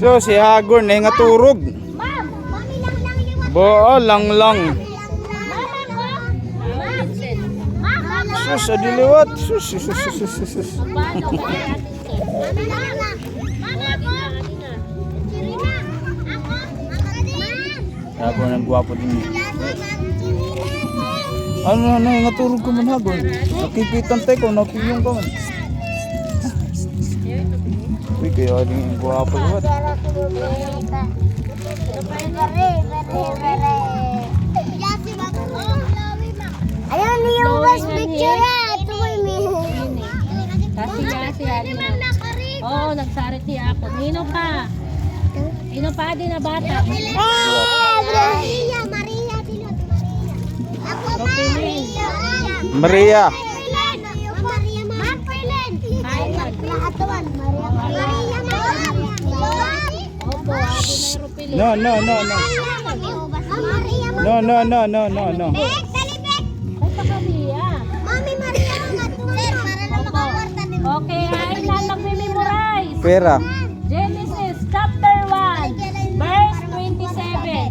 So si Hagor na nga turog. Bo lang. Sus adiliwat. Sus. Hagor nang gwapo din. Ano nga turog ko man Hagor. Nakikitan tayo kung napiyong ka man. Uy, kaya rin yung guwapo yun. Ayaw niyo mas picture ya. Ito mo Oo, nagsarit niya ako. Nino pa din na bata. Maria. No. Okay, ay lalagme-memorize. Pera. Genesis chapter 1, verse 27.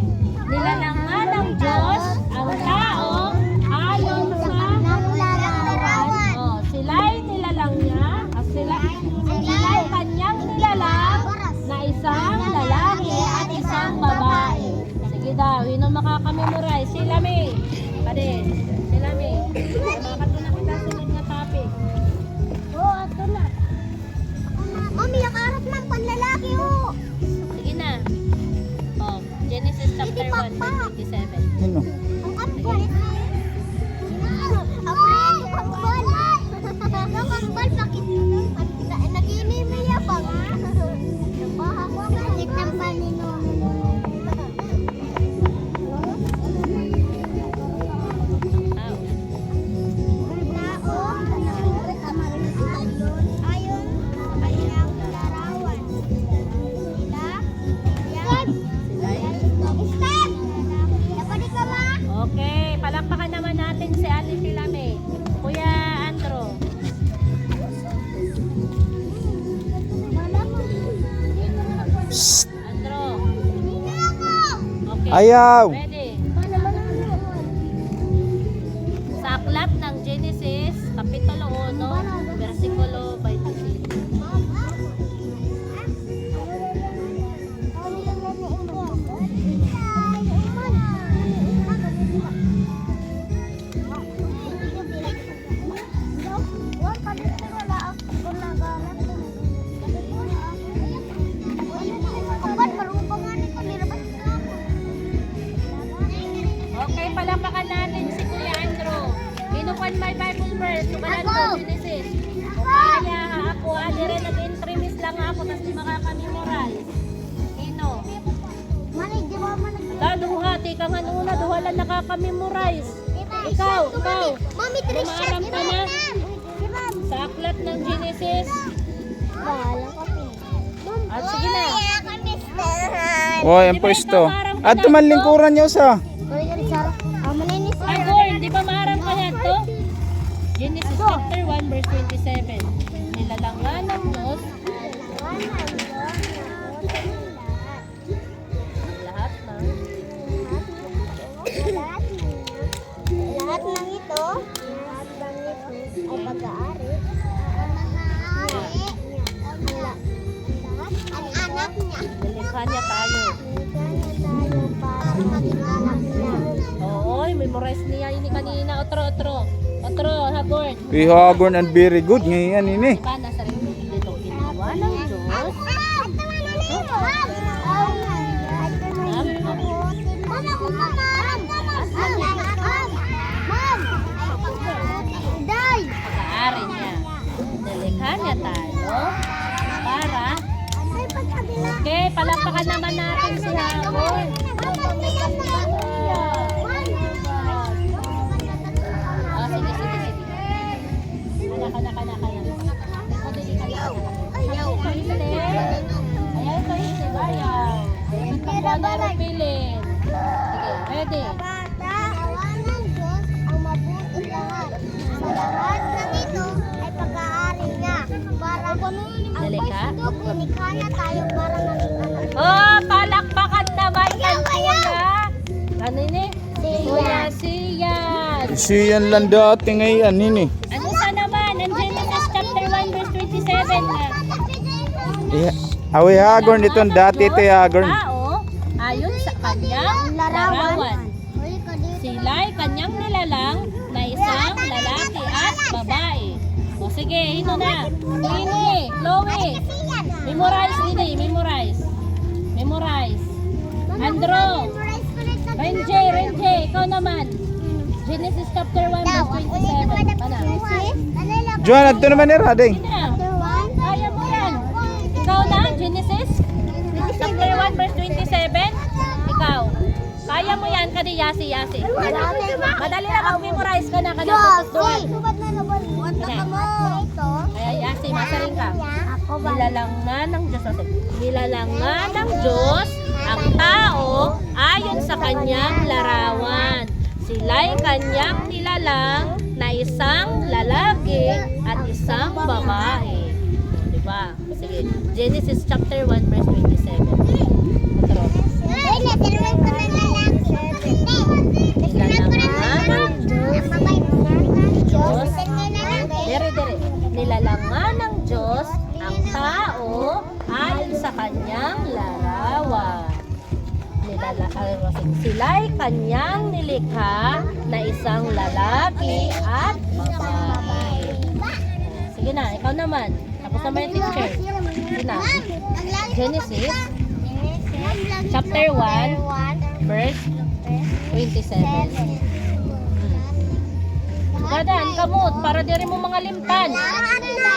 Nilalangan ng Diyos ang tao ayon sa larawan. Sila'y nilalang niya, sila'y kanyang nilalang na isang lalaki at isang babae. Sige daw, yun ang makakamemorize. Sila May. Pade, sila May. Makakatuna kita sunod na topic. Ato na. Mami, ang arap ng panlalaki oh. Sige na. Genesis chapter 1, verse 27. Sino? Ang kambal. Ang kambal. Ang kambal, bakit? Nag-inim niya pa. Bakit ng Panginoon? Okay, palakpakan naman natin si Ate Silame. Kuya Andro. Andro. Okay. Ayaw. Ready. Sa aklat ng Genesis, Kapitulo 1, versikulo 26. Okay, palakpakan natin si Kuya Andro. Inupan my Bible verse. Sumalan ko, Genesis. O kaya ako, adire nag-intremis lang ako, tapos di makakamemorize. Ino. Duha, tika nga nuna, duha lang nakakamemorize. Ikaw. Mami, Umaarang ka na. Sa aklat ng Genesis. At sige na. Oh, yan pwesto. At man lingkuran niyo sa. Agor, di ba maarang ka yan to? Genesis chapter 1, verse 27. Nilalangan ng Diyos lahat ng Lahat ng ito ay pag-aari. Ang anak niya. nilikha niya tayo. Para maging anak niya. Oo, memorize niya ini kanina. Otro, Hagor. We Hagor and very good ngayon ini. Diba, nasa rin dito ginawa ng Diyos. Pag-aari niya. Nilikha niya tayo para. Okay, palakpakan naman natin si Hagor. Kana. Ayaw ko hindi. Ayaw. Pagkakano pilin. Sige, ready. Awan ng Diyos ang mabuting lahat. Sa lahat ng ito ay pag-aari niya. Para ang Nilikha? pwesto, nilikha niya tayo para maging anak Siyan lang dati ngayon, ini. Ano sa naman? Ang Genesis chapter 1 verse 27 na. Awi hagorn itong dati ito hagorn. Tao, ayon sa kanyang larawan. Sila'y kanyang nilalang na isang lalaki at babae. O sige, ito na. Ini, Chloe. Memorize din memorize. Memorize. Andrew. Renje, ikaw naman. Genesis chapter 1 verse 27. Ano? Juan, ito naman ni Rading. Sige na. Kaya mo yan. Ikaw na, Genesis chapter 1 verse 27. Ikaw. Kaya mo yan, kadi Yasi. Madali na mag-memorize ka na, kadi tutustuhan. Kaya Yasi, masaring ka. Nilalangan ng Diyos. Nilalangan ng Diyos ang tao ayon sa kanyang larawan. Sila'y kanyang nilalang na isang lalaki at isang babae. Diba? Sige. Genesis chapter 1 verse 27. Otro. Nilalangan ng Diyos ang tao ayon sa kanyang larawan. Sila'y kanyang nilikha na isang lalaki at babae. Sige na, ikaw naman. Tapos naman yung teacher. Sige na. Genesis chapter 1 verse 27. Gadan, kamot, para di rin mo mga limtan.